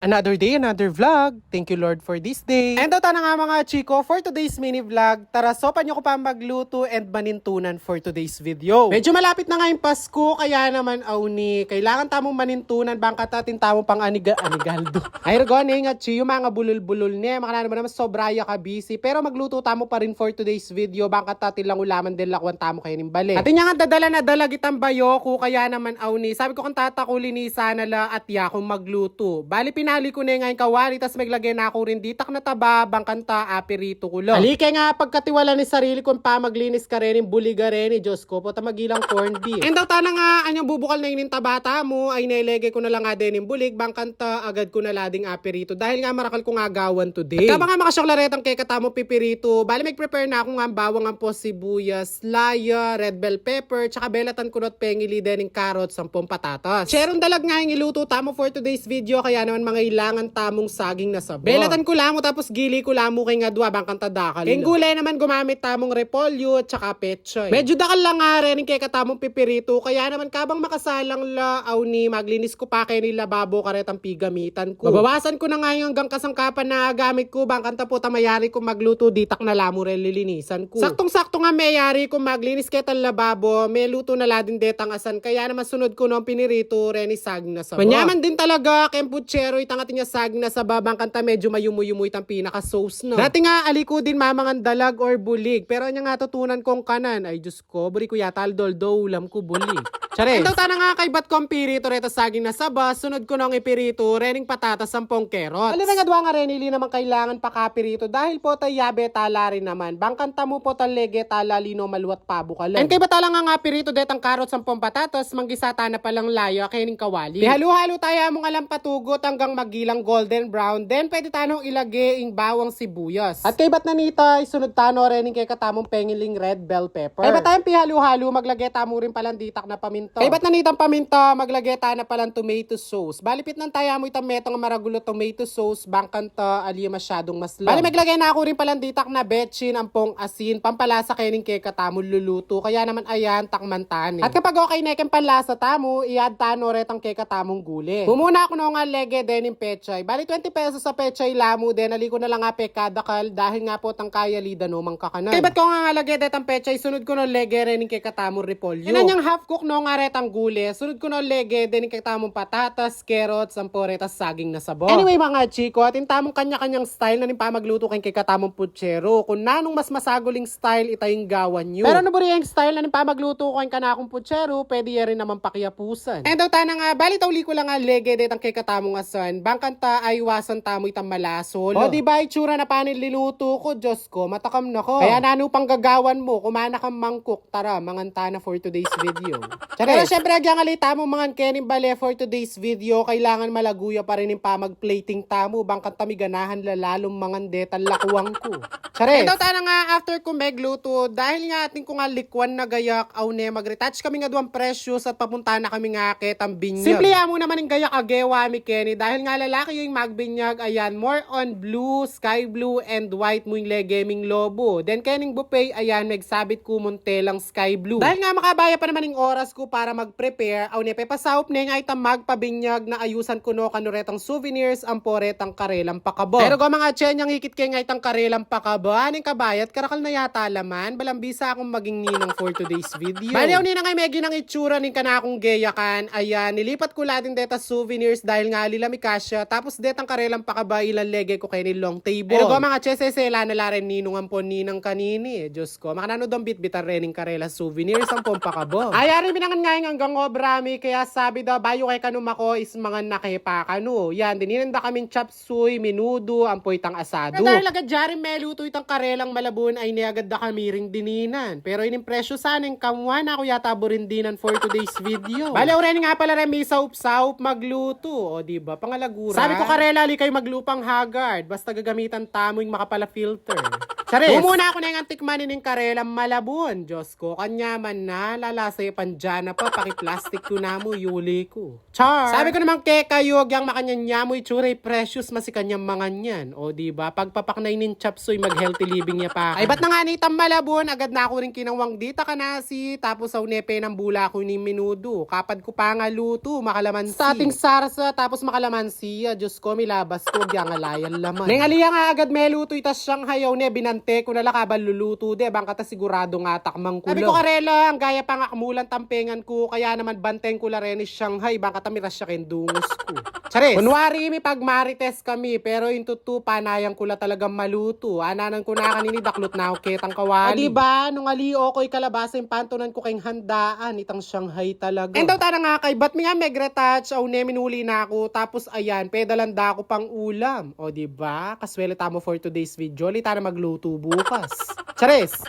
Another day, another vlog. Thank you Lord for this day. And ito na nga mga chiko, for today's mini vlog, tara sopan nyo ko pa magluto and manintunan for today's video. Medyo malapit na nga yung Pasko, kaya naman awni, kailangan tamong manintunan, bangka tatin tamong pang anigaldo. Ay ragone nga chi, yung mga bulul-bulul niya, makana naman sobraya ka busy, pero magluto tamo pa rin for today's video, bangka tatin lang ulaman din lakwan tamo kayo ng bali. Atin nga dadala na dalagitang bayo ko, kaya naman awni, sabi ko kung tatakulin ni sana la at yakong magluto. Bali pinali ko na nga yung kawali, tas maglagay na ako rin ditak na taba, bangkanta, apirito ko lang. Alike nga pagkatiwala ni sarili kung pa maglinis ka rin, buliga rin, Diyos ko, po magilang corned beef. And daw tana nga, anyang bubukal na yung tabata mo, ay nailegay ko na lang nga din yung bulig, bangkanta, agad ko na lading apirito. Dahil nga marakal ko nga gawan today. At nga makasyokolaretang kekata mo pipirito, bali mag-prepare na ako nga bawang ang po sibuyas, laya, red bell pepper, tsaka belatan kunot pengili din yung carrots, 10 patatas. Sharon dalag nga yung iluto tamo for today's video, kaya naman mga ilangan tamong saging na sabo. Belatan ko lamo tapos gili ko lamo kay nga duwa bangkanta dakal. Keng gulay naman gumamit tamong repolyo tsaka petsoy. Medyo dakal lang nga rin kay katamong pipirito, kaya naman kabang makasalang la aw ni maglinis ko pa kay ni lababo karetang pigamitan ko. Babawasan ko na nga yung hanggang kasangkapan na gamit ko bangkanta po tamayari ko magluto ditak na lamo rin lilinisan ko. Saktong-sakto nga mayari ko maglinis ketang lababo, may luto na ladin detang asan, kaya naman sunod ko nung pinirito rin saging na sabo. Manyaman din talaga kay putsero itangat niya saging na sa babang kanta, medyo mayumuy-umuy tang pinaka-sauce no. Dati nga aliko din mamangan dalag or bulig, pero anya nga tutunan kong kanan, ay Diyos ko, buri ko yata aldoldo ulam ko bulig. Chares. Ito tana nga kay bat kong pirito reta saging na saba, sunod ko nang ipirito, rening patatas 10 carrots. Alam nga duwa nga ren, ili naman kailangan pakapirito dahil po tay yabe tala rin naman. Bangkanta mo po talege tala lino maluwat pabo ka lang. And kay batala nga pirito detang carrots 10 patatas, manggisata na palang layo kening kawali. Halo-halo tayo mong alam patugot hanggang magilang golden brown, then pwede tanong ilagay ing bawang sibuyas. At kay bat nanita, isunod tano rening kay katamong pengiling red bell pepper. Kay bat tayong pihalo-halo, maglagay tamo rin palang ditak na paminto. Kay bat nanitang paminta, maglagay tayo na palang tomato sauce. Balipit ng tayo mo itang metong maragulo tomato sauce, bangkanta, aliya masyadong maslam. Bali maglagay na ako rin palang ditak na betchin, ampong asin, pampalasa kening kay katamong luluto. Kaya naman ayan, takmantan. At kapag okay na yung panlasa tamo, i-add tano retang kay katamong guli. Bumuna ako na nga lege din yung pechay. Bali 20 pesos sa pechay lamo din, aliko na lang nga pekadakal dahil nga po tang kaya lida no mang kakanan. Kaya ba't ko nga lagay detang pechay, sunod ko no lege rin yung kay katamong repolyo. Inanyang half cook no nga retang guli, sunod ko no lege din yung kay katamong patatas, carrots, retas saging na sabo. Anyway mga chiko, atin tamong kanya-kanyang style na nimpa magluto kay katamong putsero. Kung nanong mas masaguling style, itayong gawan nyo. Pero ano yung style na nimpa magluto ko kay kanakong putsero, pwede rin naman pakiyapusan. And daw tana nga, bali tawli ko lang nga lege detang kay katamong asan, bangkanta ay wasan tamo itang malasol. O diba itsura na panin liluto ko, Diyos ko, matakam na ko. Kaya nano pang gagawan mo, kumana kang mangkok, tara, manganta na for today's video. Pero syempre, agyang alita mo mga kening bale for today's video, kailangan malaguya pa rin yung pamag-plating tamo, bangkang tamiganahan lalalong mangande talakuwang ko. Chares. Ito tana nga, after ko megluto, dahil nga ating ko nga likwan na gayak, aw ne, mag-retouch kami nga duwang precious at papunta na kami nga ketang binyag. Simple mo naman yung gayak agewa mi Kenny, dahil nga lalaki yung magbinyag, ayan, more on blue, sky blue, and white mo yung legeming lobo. Then kening buffet, ayan, nagsabit ko muntelang sky blue. Dahil nga makabaya pa naman yung oras ko para mag-prepare, aw ne, pepasahop na yung item magpabinyag na ayusan ko no kanuretang souvenirs, ang poretang karelang pakabo. Pero kung mga chen yung hikit kay ngaitang karelang pakabo, aning kabayat, karakal na yata laman, balambisa akong maging ninang for today's video. Bali aw nina ngay megi ng itsura ning kanakong geyakan, ayan, nilipat ko latin deta souvenirs dahil nga lila mikasya, tapos detang karelang pakaba ilang lege ko kay ni long table. Pero kung mga chesesela na laren ninong ampon ninang kanini, Diyos ko, makanano dong bitbitan rening karela souvenirs ang pompakabo. Ayari binangan nga yung hanggang obrami, kaya sabi daw, bayo kay kanumako is mga nakipakano. Yan, dininanda kaming chapsuy, minudo, ampoy tang asado. Pero dahil agad jari meluto itang karelang malabon ay niagad da kami ring dininan. Pero inimpresyo sana yung kamwa na ako yata burindinan for today's video. Bale, rin nga pala rin may saup-saup magluto. O diba, pangalagura. Sabi ko karela, li kayo maglupang haggard. Basta gagamitan tamo yung makapala filter. Charis! Mumuna ako na yung antik manining karela malabon. Diyos ko, kanya man na, lalasay pandyana pa, paki-plastic ko na mo, yuli ko. Char! Sabi ko naman kayog, yung makanya mo, itsuray precious, masikanyang mga nyan. O diba, pagpapaknay nin chapsoy, mag-healthy living niya pa. Ay, ba't na nga nitang malabon, agad na ako rin kinawang dita ka nasi, tapos sa unepe ng bula ko ni minudo. Kapad ko pa nga luto, makalamansi. Sa ating sarsa, tapos makalamansi, Diyos ko, milabas ko, gyang alayan laman. Nengaliya nga agad may luto, itas siyang hayaw ne, binante ko na lakabal luluto, de, bang kata sigurado nga takmang kulo. Sabi ko karela, ang gaya pa nga kamulan tampengan ko, kaya naman banteng ko la rin ni Shanghai, bang kata miras siya kendungos ko. Charis! Kunwari, may pagmarites kami, pero yung tutu, panayang ko la talagang maluto. Ananan ko na kanini, daklot na ako ketang kawali. O diba, nung alio ko'y kalabasa, yung pantunan ko kayong handaan, itang Shanghai talaga. And daw tana nga kay, ba't mi nga megretouch, aw ne, minuli na ako, tapos ayan, pedalanda ako pang ulam. O diba, kaswele tamo for today's video, lita na magluto bukas. Charis!